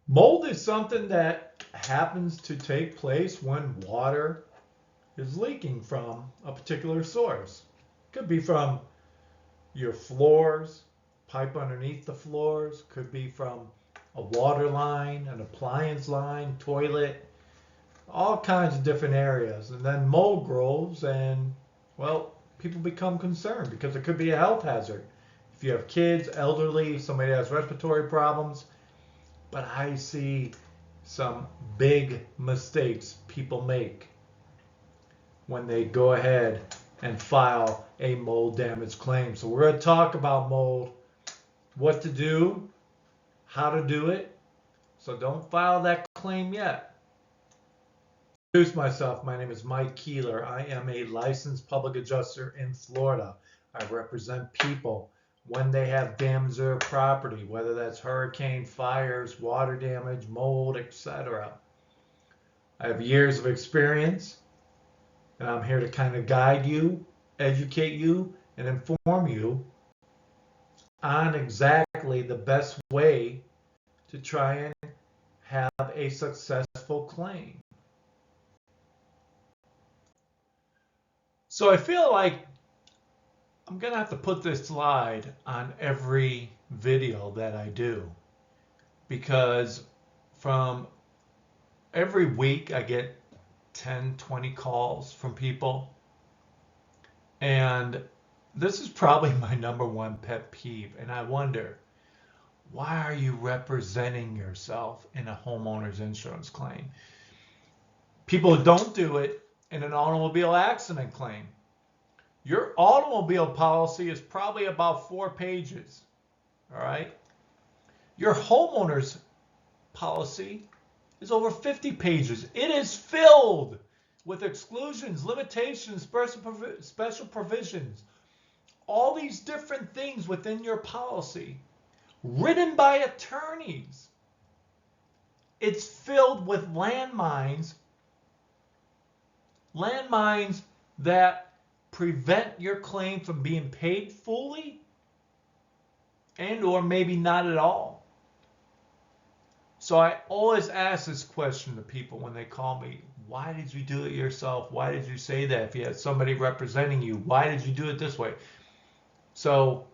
Mold is something that happens to take place when water is leaking from a particular source. Could be from your floors, pipe underneath the floors, could be from a water line, an appliance line, toilet, all kinds of different areas. And then mold grows and, well, people become concerned because it could be a health hazard. If you have kids, elderly, somebody has respiratory problems. But I see some big mistakes people make when they go ahead and file a mold damage claim. So we're going to talk about mold, what to do, how to do it. So don't file that claim yet. Introduce myself. My name is Mike Keeler. I am a licensed public adjuster in Florida. I represent people when they have damage to their property, whether that's hurricane, fires, water damage, mold, etc. I have years of experience, and I'm here to kind of guide you, educate you, and inform you on exactly the best way to try and have a successful claim. So I feel like I'm going to have to put this slide on every video that I do, because from every week I get 10, 20 calls from people, and this is probably my number one pet peeve. And I wonder, why are you representing yourself in a homeowner's insurance claim? People don't do it in an automobile accident claim. Your automobile policy is probably about 4 pages, all right? Your homeowner's policy is over 50 pages. It is filled with exclusions, limitations, special provisions, all these different things within your policy, written by attorneys. It's filled with landmines that prevent your claim from being paid fully and or maybe not at all. So I always ask this question to people when they call me. Why did you do it yourself? Why did you say that? If you had somebody representing you, why did you do it this way? So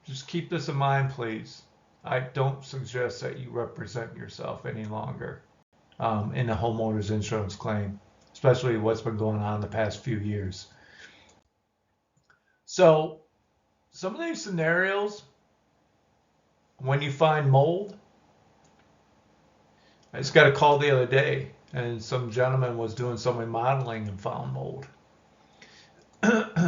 just keep this in mind, please. I don't suggest that you represent yourself any longer in a homeowner's insurance claim, especially what's been going on the past few years. So some of these scenarios, when you find mold, I just got a call the other day, and some gentleman was doing some remodeling and found mold.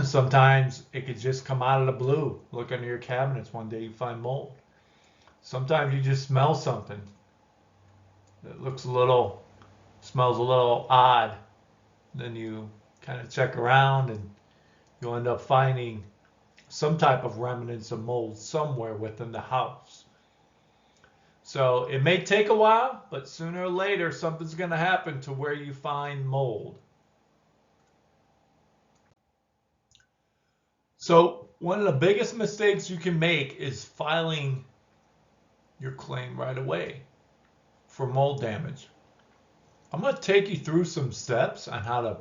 Sometimes it could just come out of the blue. Look under your cabinets one day, you find mold. Sometimes you just smell something that smells a little odd. Then you kind of check around and you'll end up finding some type of remnants of mold somewhere within the house. So it may take a while, but sooner or later something's going to happen to where you find mold. So one of the biggest mistakes you can make is filing your claim right away for mold damage. I'm going to take you through some steps on how to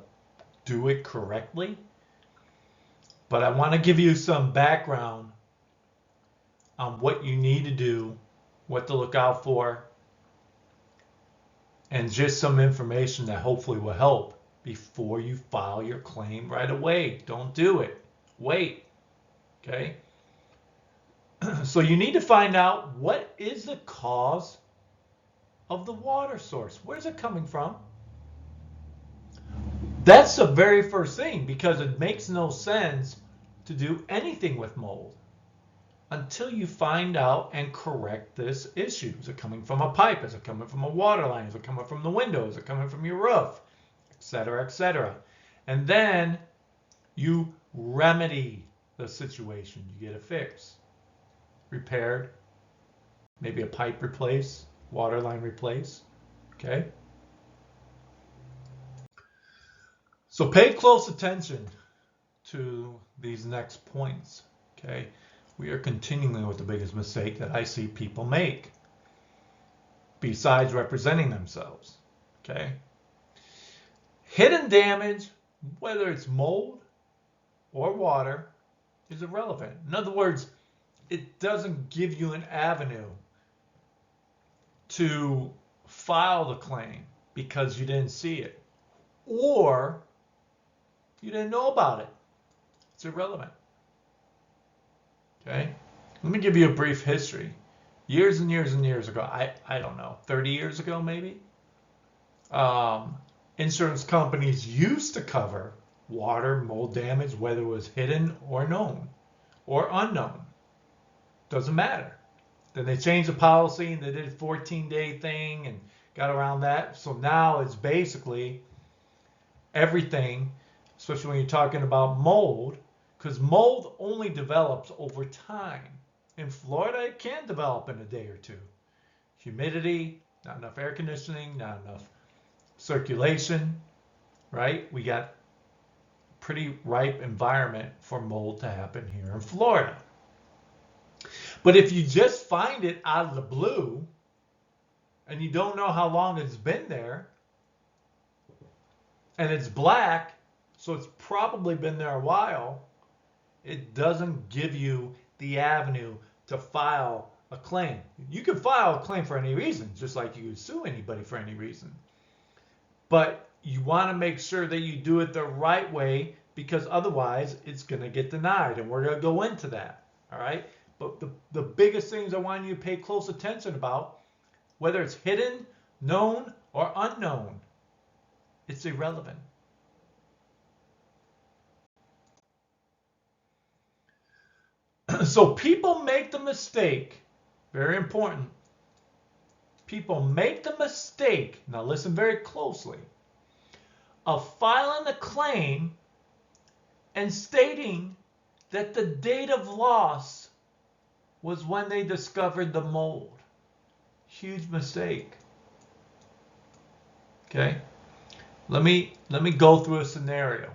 do it correctly, but I want to give you some background on what you need to do, what to look out for, and just some information that hopefully will help before you file your claim right away. Don't do it. Wait. Okay? So you need to find out, what is the cause of the water source? Where's it coming from? That's the very first thing, because it makes no sense to do anything with mold until you find out and correct this issue. Is it coming from a pipe? Is it coming from a water line? Is it coming from the window? Is it coming from your roof? Etc., etc. And then you remedy the situation. You get it fixed, repaired, maybe a pipe replaced, water line replaced. Okay? So pay close attention to these next points. Okay? We are continuing with the biggest mistake that I see people make. besides representing themselves. Okay? Hidden damage, whether it's mold or water, is irrelevant. In other words, it doesn't give you an avenue to file the claim because you didn't see it or you didn't know about it. It's irrelevant. Okay? Let me give you a brief history. Years and years and years ago, I don't know, 30 years ago maybe, insurance companies used to cover water, mold damage, whether it was hidden or known or unknown. Doesn't matter. Then they changed the policy and they did a 14-day thing and got around that. So now it's basically everything, especially when you're talking about mold, because mold only develops over time. In Florida, it can develop in a day or two. Humidity, not enough air conditioning, not enough circulation, right? We got pretty ripe environment for mold to happen here in Florida. But if you just find it out of the blue and you don't know how long it's been there and it's black, so it's probably been there a while, it doesn't give you the avenue to file a claim. You can file a claim for any reason, just like you could sue anybody for any reason. But you want to make sure that you do it the right way because otherwise it's going to get denied. And we're going to go into that. All right. But the biggest things I want you to pay close attention about, whether it's hidden, known, or unknown, it's irrelevant. So people make the mistake, very important. People make the mistake, now listen very closely, of filing a claim and stating that the date of loss was when they discovered the mold. Huge mistake. Okay? Let me go through a scenario.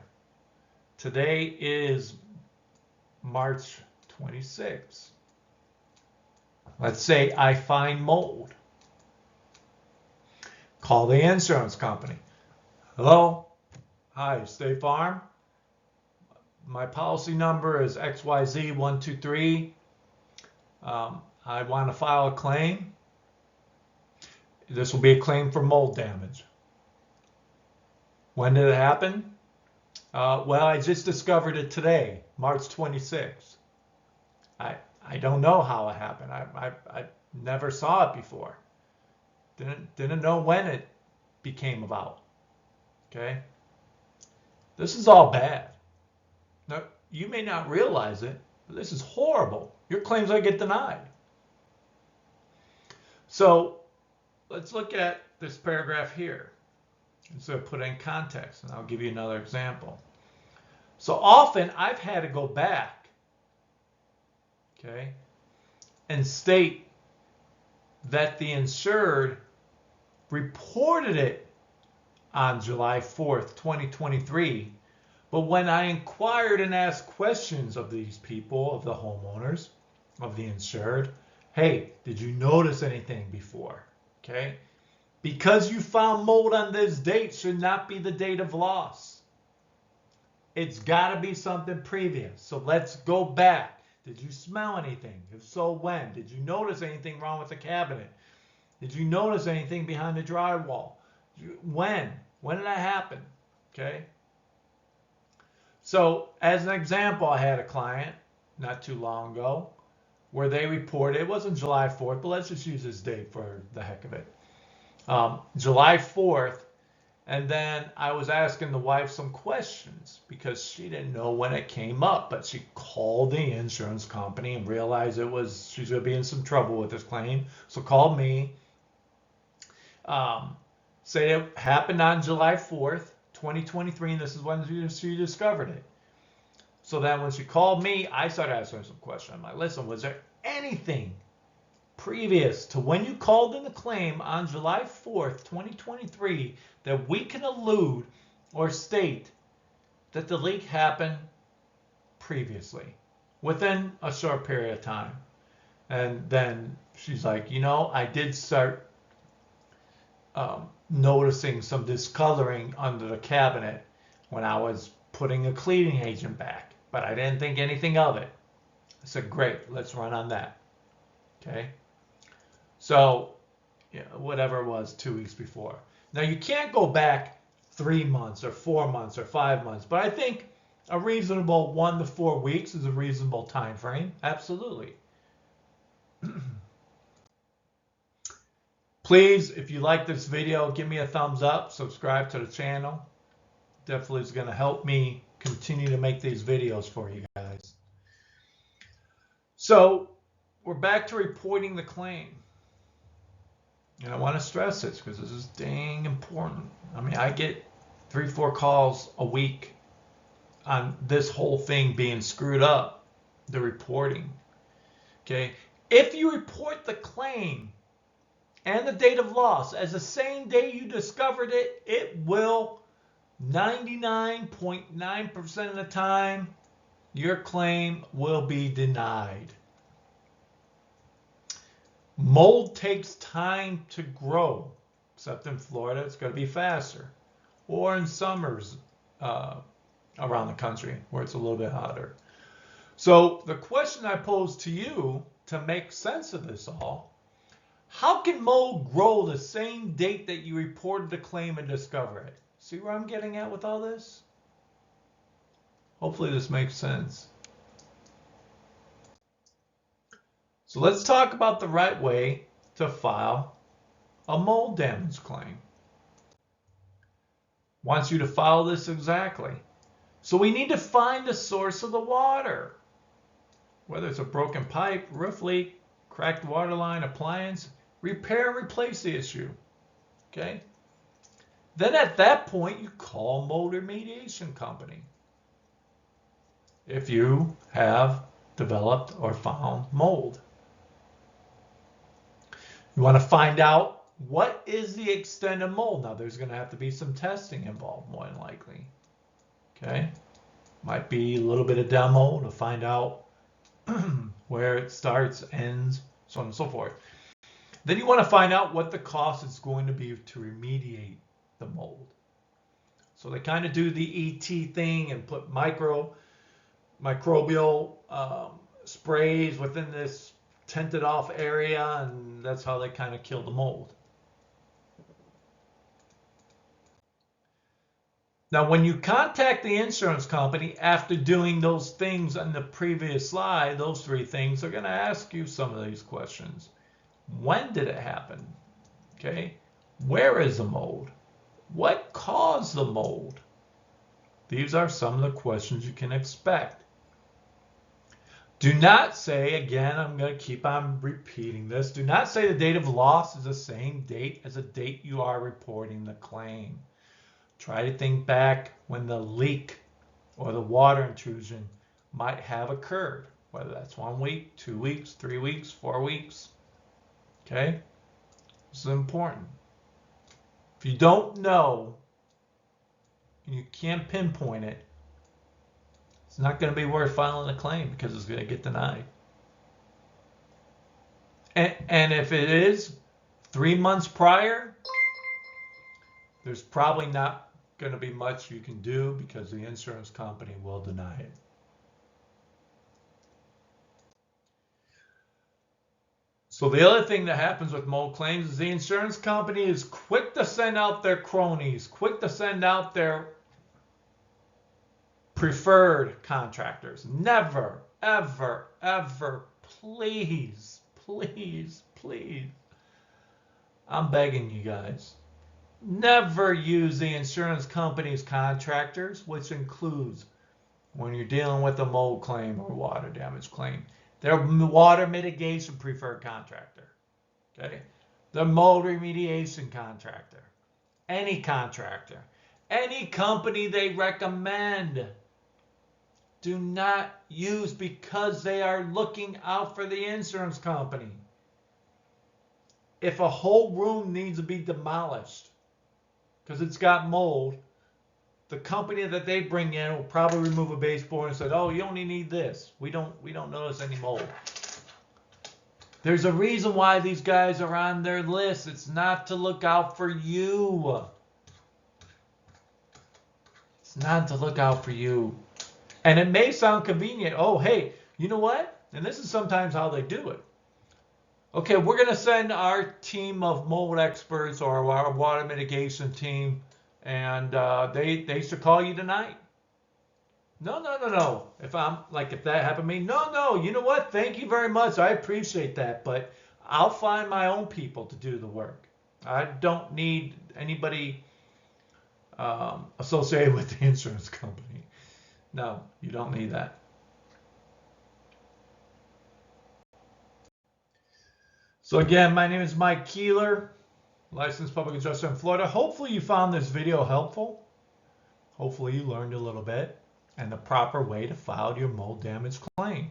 Today is March 26th. Let's say I find mold. Call the insurance company. Hello? Hi, State Farm. My policy number is XYZ123. I want to file a claim. This will be a claim for mold damage. When did it happen? Well, I just discovered it today, March 26th. I don't know how it happened. I never saw it before. Didn't know when it became about. Okay? This is all bad. Now, you may not realize it, but this is horrible. Your claims are get denied. So let's look at this paragraph here. And so put it in context, and I'll give you another example. So often I've had to go back, okay, and state that the insured reported it on July 4th, 2023. But when I inquired and asked questions of these people, of the homeowners, of the insured, hey, did you notice anything before? Okay? Because you found mold on this date should not be the date of loss. It's got to be something previous. So let's go back. Did you smell anything? If so, when? Did you notice anything wrong with the cabinet? Did you notice anything behind the drywall? When? When did that happen? Okay? So, as an example, I had a client not too long ago where they reported, it wasn't July 4th, but let's just use this date for the heck of it. July 4th, and then I was asking the wife some questions because she didn't know when it came up, but she called the insurance company and realized she's going to be in some trouble with this claim, so called me. Say it happened on July 4th, 2023, and this is when she discovered it. So then when she called me, I started asking her some questions. I'm like, listen, was there anything previous to when you called in the claim on July 4th, 2023, that we can allude or state that the leak happened previously, within a short period of time? And then she's like, I did start noticing some discoloring under the cabinet when I was putting a cleaning agent back, but I didn't think anything of it. I said, great, let's run on that. Okay. So, yeah, whatever it was 2 weeks before. Now, you can't go back 3 months or 4 months or 5 months, but I think a reasonable 1 to 4 weeks is a reasonable time frame. Absolutely. Please, if you like this video, give me a thumbs up, subscribe to the channel. Definitely is going to help me continue to make these videos for you guys. So, we're back to reporting the claim. And I want to stress this because this is dang important. I mean, I get 3-4 calls a week on this whole thing being screwed up, the reporting. Okay? If you report the claim and the date of loss as the same day you discovered it, it will 99.9% of the time, your claim will be denied. Mold takes time to grow, except in Florida, it's going to be faster. Or in summers around the country where it's a little bit hotter. So the question I pose to you to make sense of this all, how can mold grow the same date that you reported the claim and discover it? See where I'm getting at with all this? Hopefully this makes sense. So let's talk about the right way to file a mold damage claim. Wants you to follow this exactly. So we need to find the source of the water. Whether it's a broken pipe, roof leak, cracked water line, appliance, repair and replace the issue. Okay? Then at that point, you call mold remediation company. If you have developed or found mold. You want to find out what is the extent of mold. Now, there's going to have to be some testing involved, more than likely. Okay? Might be a little bit of demo to find out where it starts, ends, so on and so forth. Then you want to find out what the cost is going to be to remediate the mold. So they kind of do the ET thing and put microbial sprays within this tented off area, and that's how they kind of kill the mold. Now, when you contact the insurance company after doing those things on the previous slide, those 3 things, they're going to ask you some of these questions. When did it happen? Okay. Where is the mold? What caused the mold? These are some of the questions you can expect. Do not say, again, I'm going to keep on repeating this, do not say the date of loss is the same date as the date you are reporting the claim. Try to think back when the leak or the water intrusion might have occurred, whether that's 1 week, 2 weeks, 3 weeks, 4 weeks. Okay? This is important. If you don't know and you can't pinpoint it, it's not going to be worth filing a claim because it's going to get denied. And if it is 3 months prior, there's probably not going to be much you can do because the insurance company will deny it. So the other thing that happens with mold claims is the insurance company is quick to send out their cronies, quick to send out their preferred contractors. Never, ever, ever, please, please, please. I'm begging you guys. Never use the insurance company's contractors, which includes when you're dealing with a mold claim or water damage claim. They're water mitigation preferred contractor. Okay? The mold remediation contractor. Any contractor. Any company they recommend. Do not use because they are looking out for the insurance company. If a whole room needs to be demolished because it's got mold, the company that they bring in will probably remove a baseboard and say, "Oh, you only need this. We don't notice any mold." There's a reason why these guys are on their list. It's not to look out for you. It's not to look out for you. And it may sound convenient. Oh, hey, you know what? And this is sometimes how they do it. Okay, we're going to send our team of mold experts or our water mitigation team, and they should call you tonight. No, no, no, no. If that happened to me, no, no. You know what? Thank you very much. I appreciate that, but I'll find my own people to do the work. I don't need anybody associated with the insurance company. No, you don't need that. So again, my name is Mike Keeler, licensed public adjuster in Florida. Hopefully you found this video helpful. Hopefully you learned a little bit and the proper way to file your mold damage claim.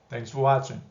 Thanks for watching.